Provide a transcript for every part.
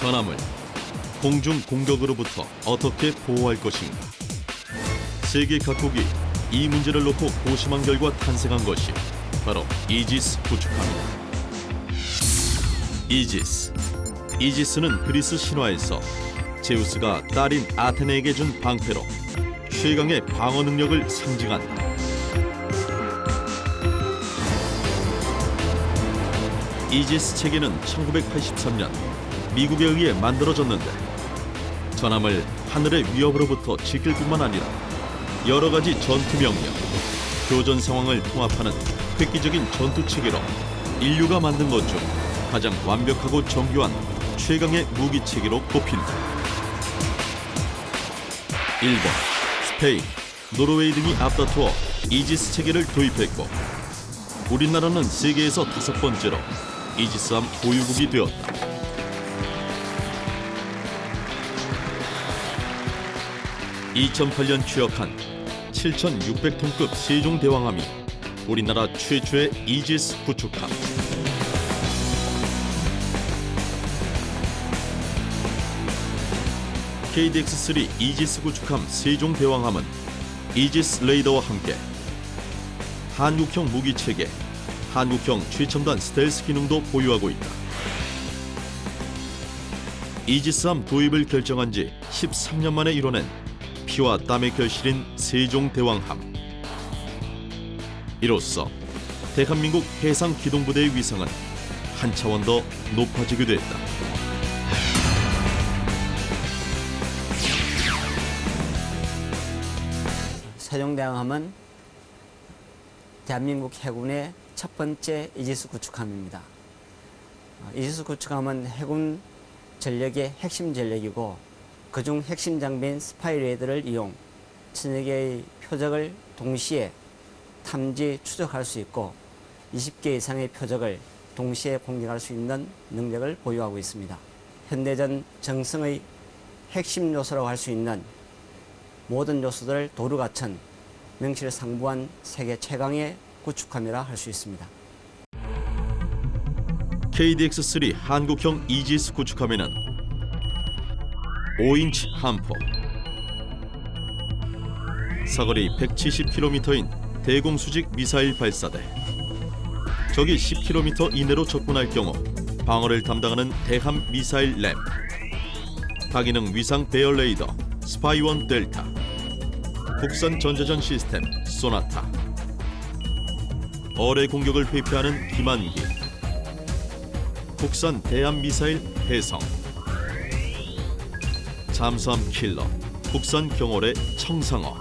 전함을 공중 공격으로부터 어떻게 보호할 것인가? 세계 각국이 이 문제를 놓고 고심한 결과 탄생한 것이 바로 이지스 구축함이다. 이지스는 그리스 신화에서 제우스가 딸인 아테네에게 준 방패로 최강의 방어 능력을 상징한다. 이지스 체계는 1983년 미국에 의해 만들어졌는데 전함을 하늘의 위협으로부터 지킬 뿐만 아니라 여러 가지 전투 명령, 교전 상황을 통합하는 획기적인 전투 체계로 인류가 만든 것 중 가장 완벽하고 정교한 최강의 무기 체계로 꼽힌다. 일본, 스페인, 노르웨이 등이 앞다투어 이지스 체계를 도입했고 우리나라는 세계에서 5번째로 이지스함 보유국이 되었다. (2008년) 취역한 7,600톤급 세종대왕함이 우리나라 최초의 이지스 구축함. KDX-3 이지스 구축함 세종대왕함은 이지스 레이더와 함께 한국형 무기체계, 한국형 최첨단 스텔스 기능도 보유하고 있다. 이지스함 도입을 결정한 지 13년 만에 이뤄낸 피와 땀의 결실인 세종대왕함. 이로써 대한민국 해상기동부대의 위상은 한 차원 더 높아지게 됐다. 세종대왕함은 대한민국 해군의 첫 번째 이지스 구축함입니다. 이지스 구축함은 해군 전력의 핵심 전력이고 그중 핵심 장비인 스파이레이더를 이용 천여 개의 표적을 동시에 탐지, 추적할 수 있고 20개 이상의 표적을 동시에 공격할 수 있는 능력을 보유하고 있습니다. 현대전 정성의 핵심 요소라고 할 수 있는 모든 요소들을 도루 갖춘 명실상부한 세계 최강의 구축함이라 할 수 있습니다. KDX-3 한국형 이지스 구축함에는 5인치 함포, 사거리 170km인 대공수직 미사일 발사대, 적이 10km 이내로 접근할 경우 방어를 담당하는 대함 미사일 램, 다기능 위상 배열 레이더 스파이원 델타, 국산 전자전 시스템 소나타, 어뢰 공격을 회피하는 기만기, 국산 대함 미사일 해성, 잠수함 킬러 국산 경월의 청상어,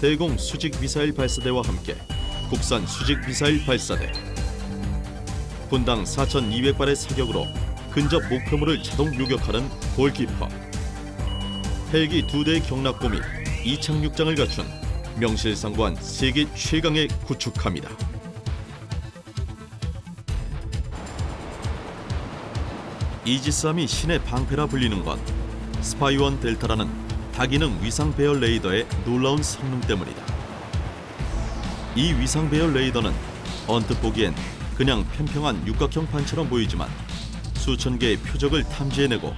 대공 수직 미사일 발사대와 함께 국산 수직 미사일 발사대, 분당 4,200발의 사격으로 근접 목표물을 자동 요격하는 골키퍼, 헬기 2대의 경납고 및 이착륙장을 갖춘 명실상부한 세계 최강의 구축함이다. 이지스함이 신의 방패라 불리는 건 스파이원 델타라는 다기능 위상 배열 레이더의 놀라운 성능 때문이다. 이 위상 배열 레이더는 언뜻 보기엔 그냥 평평한 육각형 판처럼 보이지만 수천 개의 표적을 탐지해내고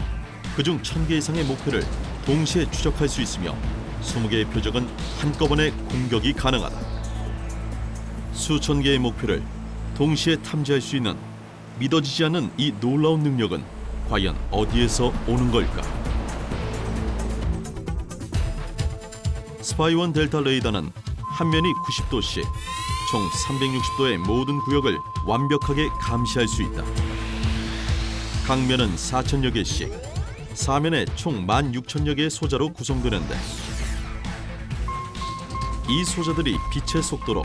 그중 1,000개 이상의 목표를 동시에 추적할 수 있으며 20개의 표적은 한꺼번에 공격이 가능하다. 수천 개의 목표를 동시에 탐지할 수 있는 믿어지지 않는 이 놀라운 능력은 과연 어디에서 오는 걸까? 스파이원 델타 레이더는 한 면이 90도씩 총 360도의 모든 구역을 완벽하게 감시할 수 있다. 각 면은 4,000여 개씩, 사면에 총 16,000여 개의 소자로 구성되는데 이 소자들이 빛의 속도로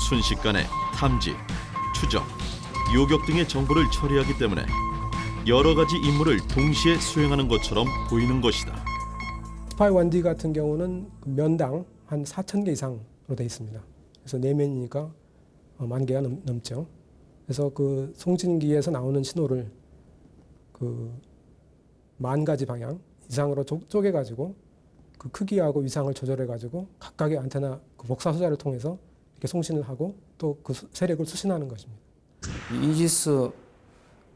순식간에 탐지, 추적, 요격 등의 정보를 처리하기 때문에 여러 가지 임무를 동시에 수행하는 것처럼 보이는 것이다. 스파이 1D 같은 경우는 면당 한 4,000개 이상으로 되어 있습니다. 그래서 4면이니까 10,000개가 넘죠. 그래서 그 송진기에서 나오는 신호를 그 10,000가지 방향 이상으로 쪼개가지고 그 크기하고 위상을 조절해가지고 각각의 안테나 그 복사 소자를 통해서 이렇게 송신을 하고 또 그 세력을 수신하는 것입니다. 이지스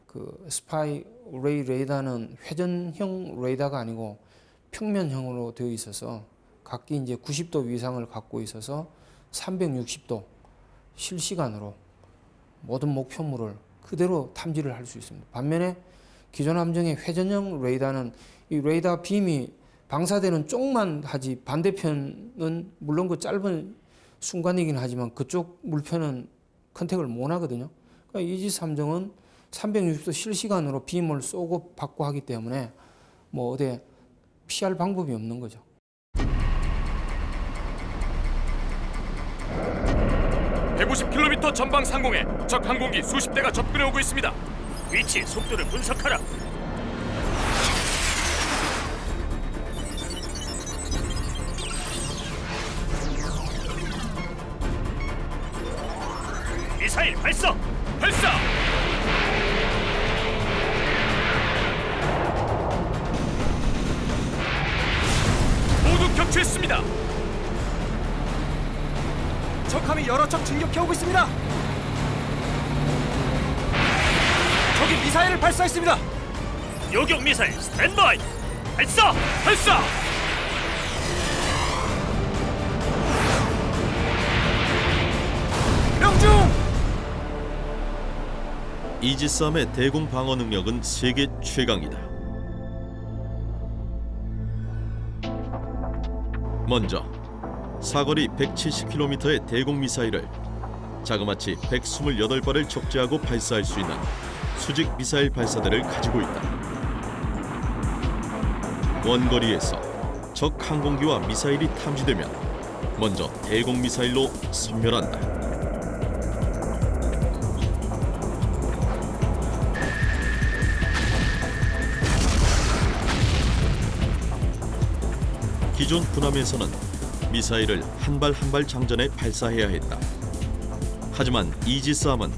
그 스파이웨이 레이더는 회전형 레이더가 아니고 평면형으로 되어 있어서 각기 이제 90도 위상을 갖고 있어서 360도 실시간으로 모든 목표물을 그대로 탐지를 할 수 있습니다. 반면에 기존 함정의 회전형 레이더는 이 레이더 빔이 방사되는 쪽만 하지 반대편은 물론 그 짧은 순간이긴 하지만 그쪽 물편은 컨택을 못 하거든요. 그러니까 이지스 함정은 360도 실시간으로 빔을 쏘고 받고 하기 때문에 뭐 어디 피할 방법이 없는 거죠. (150km) 전방 상공에 적 항공기 수십 대가 접근해 오고 있습니다. 위치, 속도를 분석하라. 미사일 발사! 발사! 모두 격추했습니다. 적함이 여러 척 진격해오고 있습니다. 적이 미사일을 발사했습니다. 요격 미사일 스탠바이! 발사! 발사! 명중! 이지스함의 대공 방어 능력은 세계 최강이다. 먼저 사거리 170km의 대공 미사일을 자그마치 128발을 척제하고 발사할 수 있는 수직 미사일 발사대를 가지고 있다. 원거리에서 적 항공기와 미사일이 탐지되면 먼저 대공 미사일로 섬멸한다. 기존 군함에서는 미사일을 한 발 한 발 장전해 발사해야 했다. 하지만 이지스함은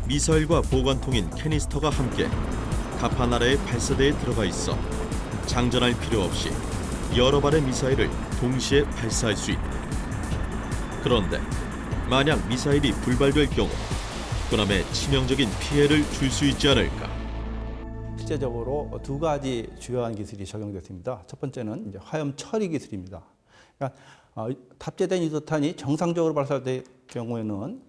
미사일과 보관통인 캐니스터가 함께 갑판 아래의 발사대에 들어가 있어 장전할 필요 없이 여러 발의 미사일을 동시에 발사할 수 있다. 그런데 만약 미사일이 불발될 경우 군함에 치명적인 피해를 줄 수 있지 않을까? 실제적으로 두 가지 주요한 기술이 적용됐습니다. 첫 번째는 이제 화염 처리 기술입니다. 그러니까 탑재된 유도탄이 정상적으로 발사될 경우에는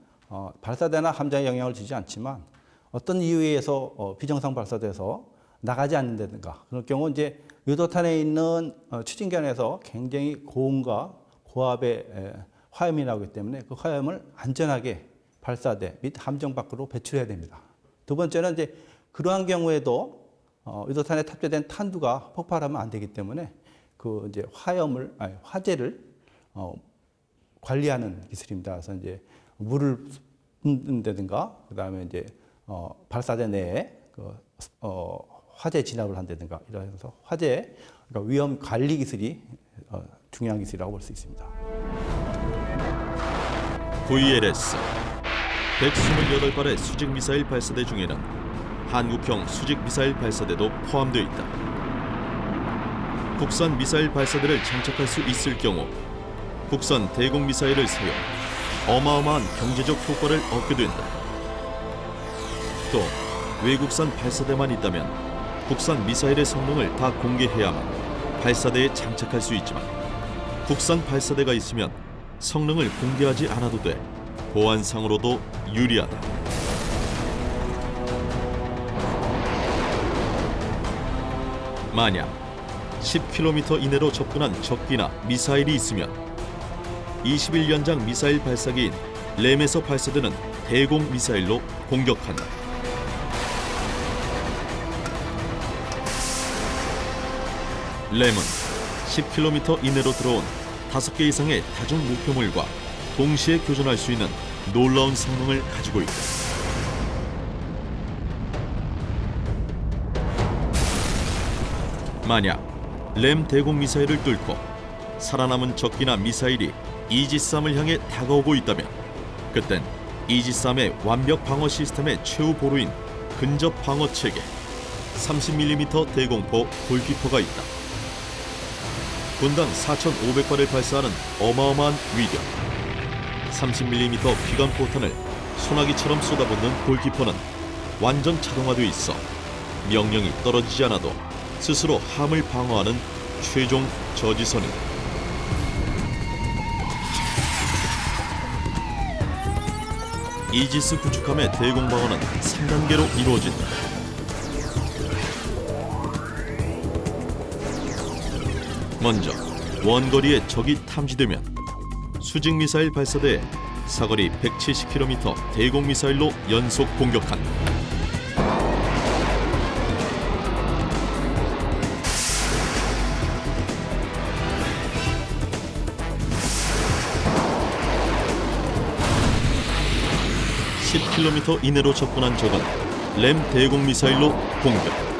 발사대나 함장에 영향을 주지 않지만 어떤 이유에 의해서 비정상 발사돼서 나가지 않는다든가 그럴 경우 이제 유도탄에 있는 추진관에서 굉장히 고온과 고압의 화염이 나오기 때문에 그 화염을 안전하게 발사대 및 함정 밖으로 배출해야 됩니다. 두 번째는 이제 그러한 경우에도 유도탄에 탑재된 탄두가 폭발하면 안 되기 때문에 그 이제 화재를 관리하는 기술입니다. 그래서 이제 물을 붓는다든가 그다음에 이제 발사대 내에 화재 진압을 한다든가 이러면서 화재 그러니까 위험 관리 기술이 중요한 기술이라고 볼 수 있습니다. VLS 128발의 수직 미사일 발사대 중에는 한국형 수직 미사일 발사대도 포함되어 있다. 국산 미사일 발사대를 장착할 수 있을 경우 국산 대공 미사일을 사용 어마어마한 경제적 효과를 얻게 된다. 또 외국산 발사대만 있다면 국산 미사일의 성능을 다 공개해야만 발사대에 장착할 수 있지만 국산 발사대가 있으면 성능을 공개하지 않아도 돼 보안상으로도 유리하다. 만약 10km 이내로 접근한 적기나 미사일이 있으면 21연장 미사일 발사기인 램에서 발사되는 대공 미사일로 공격한다. 램은 10km 이내로 들어온 5개 이상의 다중 목표물과 동시에 교전할 수 있는 놀라운 성능을 가지고 있다. 만약 램 대공 미사일을 뚫고 살아남은 적기나 미사일이 이지스함을 향해 다가오고 있다면 그땐 이지스함의 완벽 방어 시스템의 최후 보루인 근접 방어 체계 30mm 대공포 골키퍼가 있다. 분당 4,500발을 발사하는 어마어마한 위력 30mm 기관포탄을 소나기처럼 쏟아붓는 골키퍼는 완전 자동화돼 있어 명령이 떨어지지 않아도 스스로 함을 방어하는 최종 저지선이다. 이지스 구축함의 대공 방어는 3단계로 이루어진다. 먼저 원거리에 적이 탐지되면 수직 미사일 발사대에 사거리 170km 대공 미사일로 연속 공격한다. (10km) 이내로 접근한 적은 램 대공 미사일로 공격.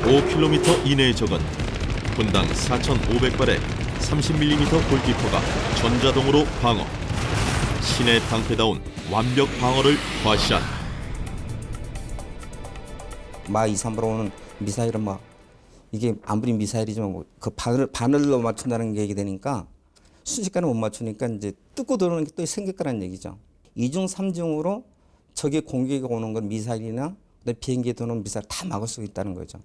(5km) 이내의 적은 분당 4,500발의 30mm 골기포가 전자동으로 방어. 신의 방패다운 완벽 방어를 과시한다. 마 2,3으로 오는 미사일은 막 이게 아무리 미사일이지만 그 바늘로 맞춘다는 게 되니까 순식간에 못 맞추니까 이제 뜯고 들어오는 게 또 생길 거란 얘기죠. 2중 3중으로 적의 공격이 오는 건 미사일이나 비행기에 도는 미사일 다 막을 수 있다는 거죠.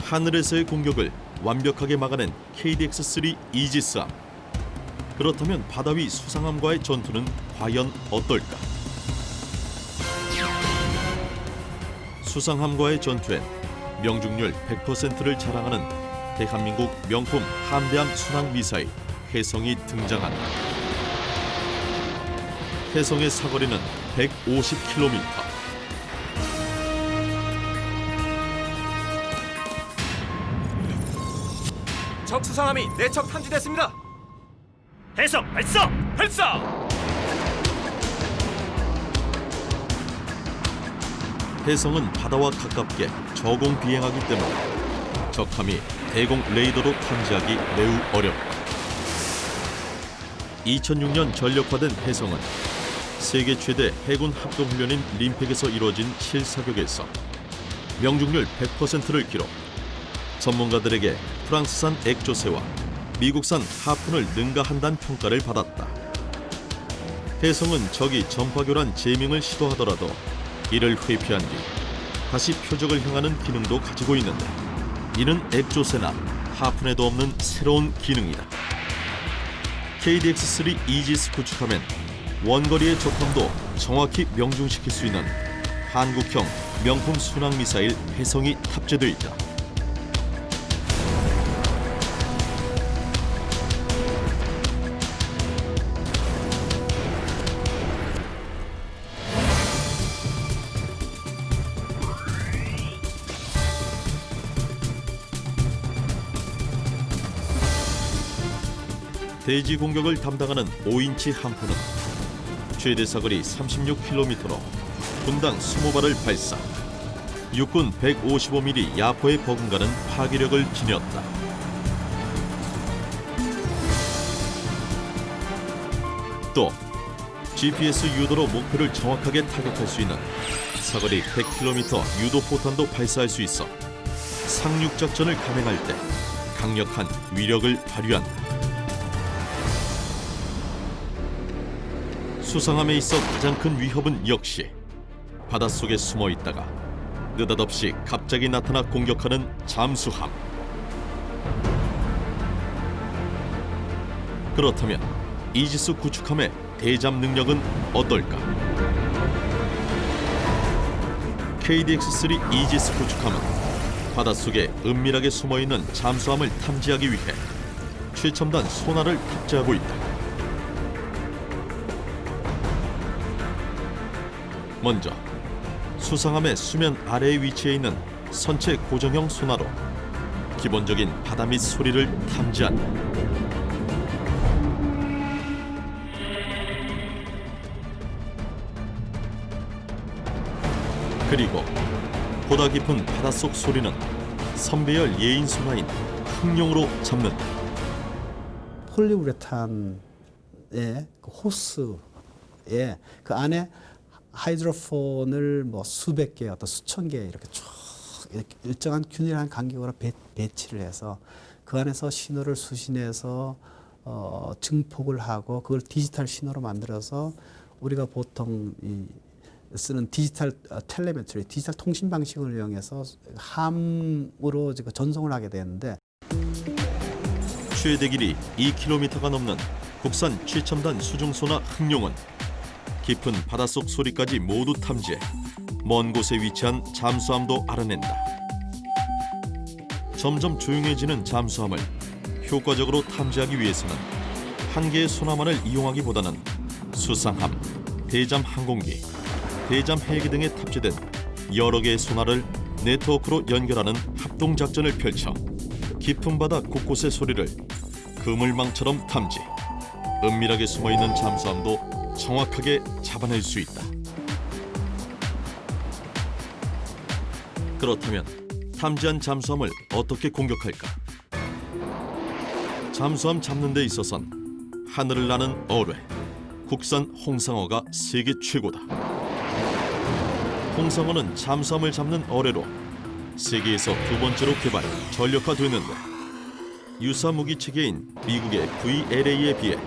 하늘에서의 공격을 완벽하게 막아낸 KDX-3 이지스함. 그렇다면 바다 위 수상함과의 전투는 과연 어떨까? 수상함과의 전투엔 명중률 100%를 자랑하는 대한민국 명품 함대함 순항 미사일 혜성이 등장한다. 혜성의 사거리는 150km. 적 수상함이 내척 탐지됐습니다. 해성 발사! 발사! 혜성은 바다와 가깝게 저공 비행하기 때문에 적함이 대공 레이더로 탐지하기 매우 어렵다. 2006년 전력화된 혜성은 세계 최대 해군 합동훈련인 림팩에서 이루어진 실사격에서 명중률 100%를 기록. 전문가들에게 프랑스산 액조세와 미국산 하푼을 능가한다는 평가를 받았다. 혜성은 적이 전파교란 제밍을 시도하더라도 이를 회피한 뒤 다시 표적을 향하는 기능도 가지고 있는데, 이는 액조세나 하푼에도 없는 새로운 기능이다. KDX-3 이지스 구축함엔 원거리의 적함도 정확히 명중시킬 수 있는 한국형 명품 순항 미사일 혜성이 탑재되어 있다. 대지 공격을 담당하는 5인치 함포는 최대 사거리 36km로 분당 20발을 발사, 육군 155mm 야포에 버금가는 파괴력을 지녔다. 또 GPS 유도로 목표를 정확하게 타격할 수 있는 사거리 100km 유도 포탄도 발사할 수 있어 상륙 작전을 감행할 때 강력한 위력을 발휘한다. 수상함에 있어 가장 큰 위협은 역시 바닷속에 숨어 있다가 느닷없이 갑자기 나타나 공격하는 잠수함. 그렇다면 이지스 구축함의 대잠 능력은 어떨까? KDX-3 이지스 구축함은 바닷속에 은밀하게 숨어있는 잠수함을 탐지하기 위해 최첨단 소나를 탑재하고 있다. 먼저 수상함의 수면 아래에 위치해 있는 선체 고정형 소나로 기본적인 바다 밑 소리를 탐지한다. 그리고 보다 깊은 바닷속 소리는 선배열 예인 소나인 흑룡으로 잡는다. 폴리우레탄의 그 호스에 그 안에 하이드로폰을 뭐 수백 개, 어떤 수천 개 이렇게 쭉 이렇게 일정한 균일한 간격으로 배치를 해서 그 안에서 신호를 수신해서 증폭을 하고 그걸 디지털 신호로 만들어서 우리가 보통 쓰는 디지털 텔레메트리, 디지털 통신 방식을 이용해서 함으로 전송을 하게 되는데 최대 길이 2km가 넘는 국산 최첨단 수중소나 흑룡은 깊은 바닷속 소리까지 모두 탐지해 먼 곳에 위치한 잠수함도 알아낸다. 점점 조용해지는 잠수함을 효과적으로 탐지하기 위해서는 한 개의 소나만을 이용하기보다는 수상함, 대잠 항공기, 대잠 헬기 등에 탑재된 여러 개의 소나를 네트워크로 연결하는 합동작전을 펼쳐 깊은 바다 곳곳의 소리를 그물망처럼 탐지, 은밀하게 숨어있는 잠수함도 정확하게 잡아낼 수 있다. 그렇다면 탐지한 잠수함을 어떻게 공격할까? 잠수함 잡는 데 있어선 하늘을 나는 어뢰, 국산 홍상어가 세계 최고다. 홍상어는 잠수함을 잡는 어뢰로 세계에서 두 번째로 개발, 전력화됐는데 유사 무기 체계인 미국의 VLA에 비해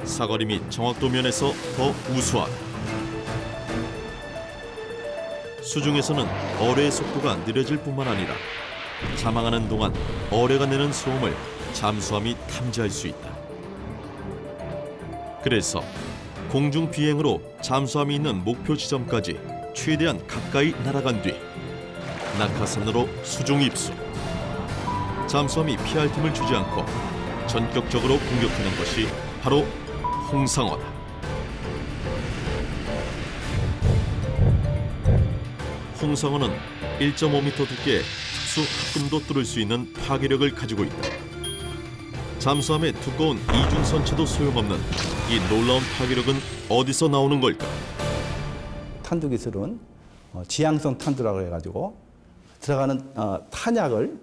사거리 및 정확도 면에서 더 우수하다. 수중에서는 어뢰의 속도가 느려질 뿐만 아니라 자망하는 동안 어뢰가 내는 소음을 잠수함이 탐지할 수 있다. 그래서 공중 비행으로 잠수함이 있는 목표 지점까지 최대한 가까이 날아간 뒤 낙하산으로 수중 입수. 잠수함이 피할 틈을 주지 않고 전격적으로 공격하는 것이 바로 홍상어다. 홍상어는 1.5m 두께의 특수 합금도 뚫을 수 있는 파괴력을 가지고 있다. 잠수함의 두꺼운 이중선체도 소용없는 이 놀라운 파괴력은 어디서 나오는 걸까? 탄두 기술은 지향성 탄두라고 해가지고 들어가는 탄약을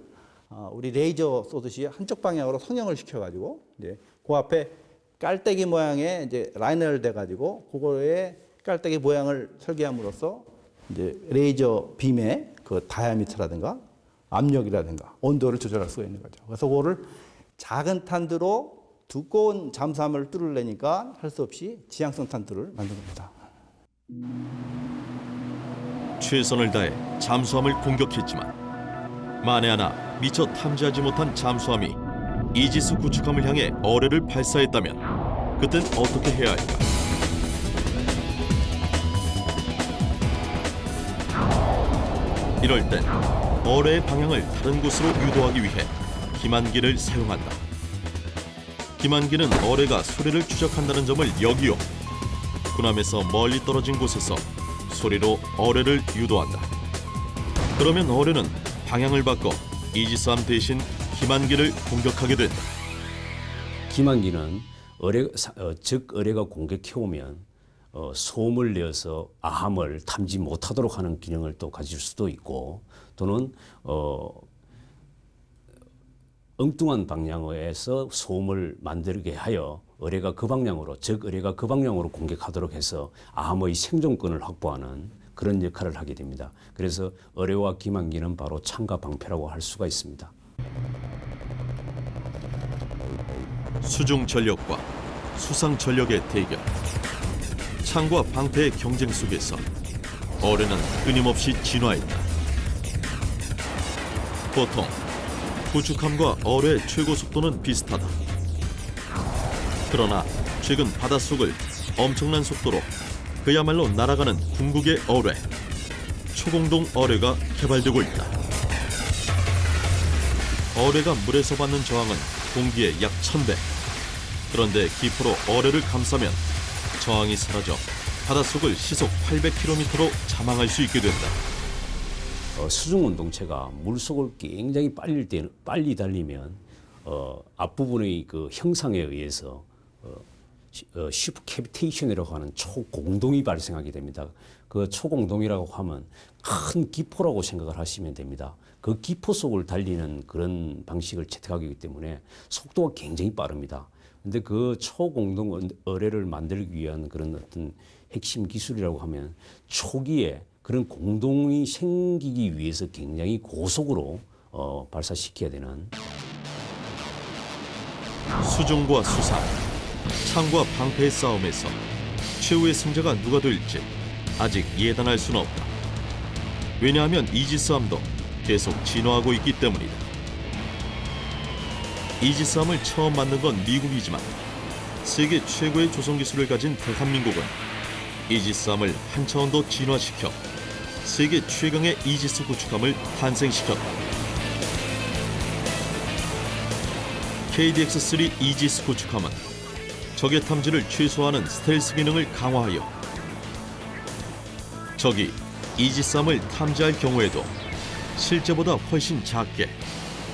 우리 레이저 쏘듯이 한쪽 방향으로 성형을 시켜가지고 이제 그 앞에 깔때기 모양의 이제 라인을 대가지고 그거에 깔때기 모양을 설계함으로써 이제 레이저 빔의 그 다이아미터라든가 압력이라든가 온도를 조절할 수가 있는 거죠. 그래서 그거를 작은 탄두로 두꺼운 잠수함을 뚫으려니까 할 수 없이 지향성 탄두를 만든 겁니다. 최선을 다해 잠수함을 공격했지만 만에 하나 미처 탐지하지 못한 잠수함이 이지스 구축함을 향해 어뢰를 발사했다면 그땐 어떻게 해야 할까? 이럴 땐 어뢰의 방향을 다른 곳으로 유도하기 위해 기만기를 사용한다. 기만기는 어뢰가 소리를 추적한다는 점을 역이용. 군함에서 멀리 떨어진 곳에서 소리로 어뢰를 유도한다. 그러면 어뢰는 방향을 바꿔 이지스함 대신 기만기를 공격하게 된다. 기만기는 즉 어뢰가 공격해오면 소음을 내어서 아함을 탐지 못하도록 하는 기능을 또 가질 수도 있고, 또는 엉뚱한 방향에서 소음을 만들게 하여 어뢰가 그 방향으로, 즉 어뢰가 그 방향으로 공격하도록 해서 아함의 생존권을 확보하는 그런 역할을 하게 됩니다. 그래서 어뢰와 기만기는 바로 창과 방패라고 할 수가 있습니다. 수중 전력과 수상 전력의 대결. 창과 방패의 경쟁 속에서 어뢰는 끊임없이 진화했다. 보통 구축함과 어뢰의 최고 속도는 비슷하다. 그러나 최근 바닷속을 엄청난 속도로 그야말로 날아가는 궁극의 어뢰, 초공동 어뢰가 개발되고 있다. 어뢰가 물에서 받는 저항은 공기의 약 1000배. 그런데 기포로 어뢰를 감싸면 저항이 사라져 바닷속을 시속 800km로 자망할 수 있게 된다. 수중 운동체가 물속을 굉장히 빨리 달리면 앞부분의 그 형상에 의해서 슈퍼캐비테이션이라고 하는 초공동이 발생하게 됩니다. 그 초공동이라고 하면 큰 기포라고 생각을 하시면 됩니다. 그 기포 속을 달리는 그런 방식을 채택하기 때문에 속도가 굉장히 빠릅니다. 근데 그 초공동 어뢰를 만들기 위한 그런 어떤 핵심 기술이라고 하면 초기에 그런 공동이 생기기 위해서 굉장히 고속으로 발사시켜야 되는. 수중과 수상, 창과 방패의 싸움에서 최후의 승자가 누가 될지 아직 예단할 수는 없다. 왜냐하면 이지스함도 계속 진화하고 있기 때문이다. 이지스함을 처음 만든 건 미국이지만 세계 최고의 조종 기술을 가진 대한민국은 이지스함을 한 차원 더 진화시켜 세계 최강의 이지스 구축함을 탄생시켰다. KDX-3 이지스 구축함은 적의 탐지를 최소화하는 스텔스 기능을 강화하여 적이 이지스함을 탐지할 경우에도 실제보다 훨씬 작게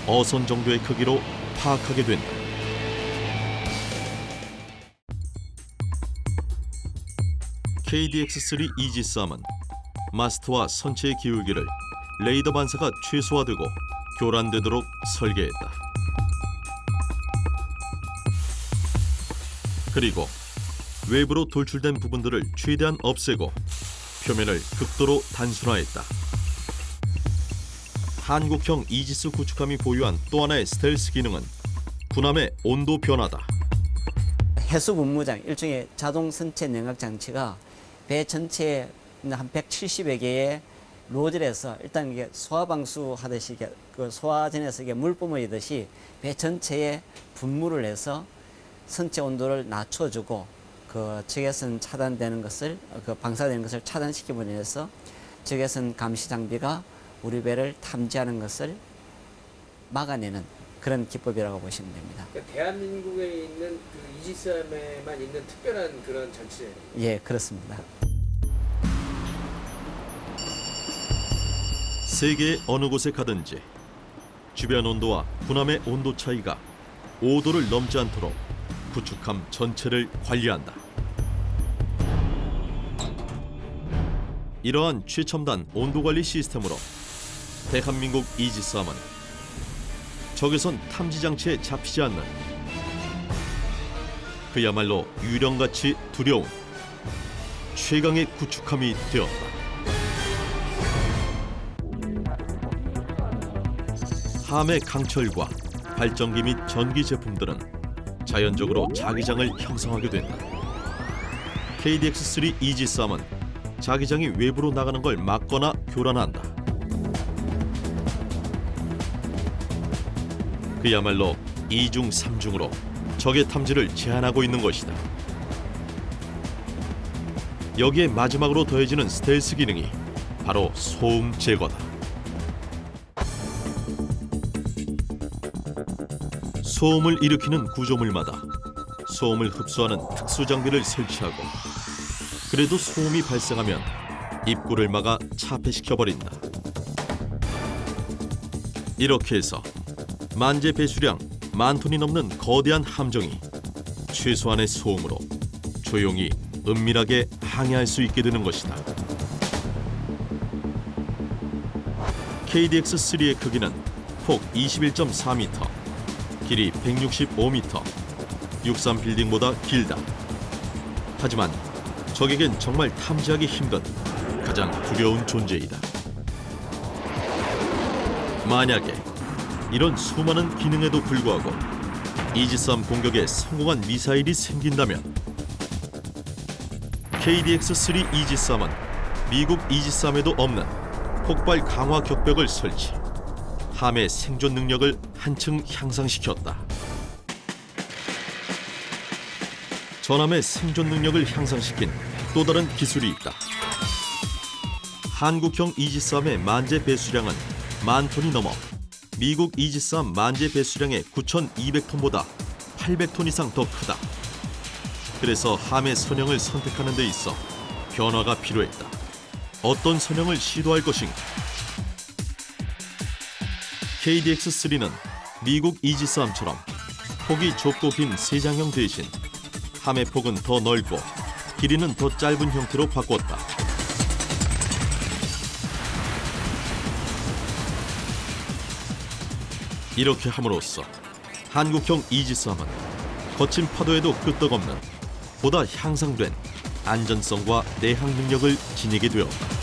어선 정도의 크기로 파악하게 된다. KDX-3 이지스함은 마스트와 선체의 기울기를 레이더 반사가 최소화되고 교란되도록 설계했다. 그리고 외부로 돌출된 부분들을 최대한 없애고 표면을 극도로 단순화했다. 한국형 이지스 구축함이 보유한 또 하나의 스텔스 기능은 군함의 온도 변화다. 해수 분무장, 일종의 자동 선체 냉각 장치가 배 전체에 한 170여 개의 로즐에서 일단 이게 소화방수 하듯이 이게 그 소화전에서 이게 물 뿜어지듯이 배 전체에 분무를 해서 선체 온도를 낮춰주고 그 적외선 차단되는 것을 그 방사되는 것을 차단시킴으로 인해서 적외선 감시 장비가 우리 배를 탐지하는 것을 막아내는 그런 기법이라고 보시면 됩니다. 그러니까 대한민국에 있는 그 이지스함에만 있는 특별한 그런 장치예요. 예, 그렇습니다. 세계의 어느 곳에 가든지 주변 온도와 군함의 온도 차이가 5도를 넘지 않도록 구축함 전체를 관리한다. 이러한 최첨단 온도관리 시스템으로 대한민국 이지스함은 적외선 탐지 장치에 잡히지 않는 그야말로 유령같이 두려운 최강의 구축함이 되었다. 함의 강철과 발전기 및 전기 제품들은 자연적으로 자기장을 형성하게 된다. KDX-3 이지스함은 자기장이 외부로 나가는 걸 막거나 교란한다. 그야말로 2중 3중으로 적의 탐지를 제한하고 있는 것이다. 여기에 마지막으로 더해지는 스텔스 기능이 바로 소음 제거다. 소음을 일으키는 구조물마다 소음을 흡수하는 특수 장비를 설치하고 그래도 소음이 발생하면 입구를 막아 차폐시켜버린다. 이렇게 해서 만재 배수량 10,000톤이 넘는 거대한 함정이 최소한의 소음으로 조용히 은밀하게 항해할 수 있게 되는 것이다. KDX-3의 크기는 폭 21.4m, 길이 165m, 63 빌딩보다 길다. 하지만 적에겐 정말 탐지하기 힘든 가장 두려운 존재이다. 만약에 이런 수많은 기능에도 불구하고 이지스함 공격에 성공한 미사일이 생긴다면 KDX-3 이지스함은 미국 이지스함에도 없는 폭발 강화 격벽을 설치, 함의 생존 능력을 한층 향상시켰다. 전함의 생존 능력을 향상시킨 또 다른 기술이 있다. 한국형 이지스함의 만재 배수량은 10,000톤이 넘어 미국 이지스함 만재 배수량의 9,200톤보다 800톤 이상 더 크다. 그래서 함의 선형을 선택하는 데 있어 변화가 필요했다. 어떤 선형을 시도할 것인가? KDX-3는 미국 이지스함처럼 폭이 좁고 긴 세장형 대신 함의 폭은 더 넓고 길이는 더 짧은 형태로 바꿨다. 이렇게 함으로써 한국형 이지스함은 거친 파도에도 끄떡없는 보다 향상된 안전성과 내항 능력을 지니게 되었다.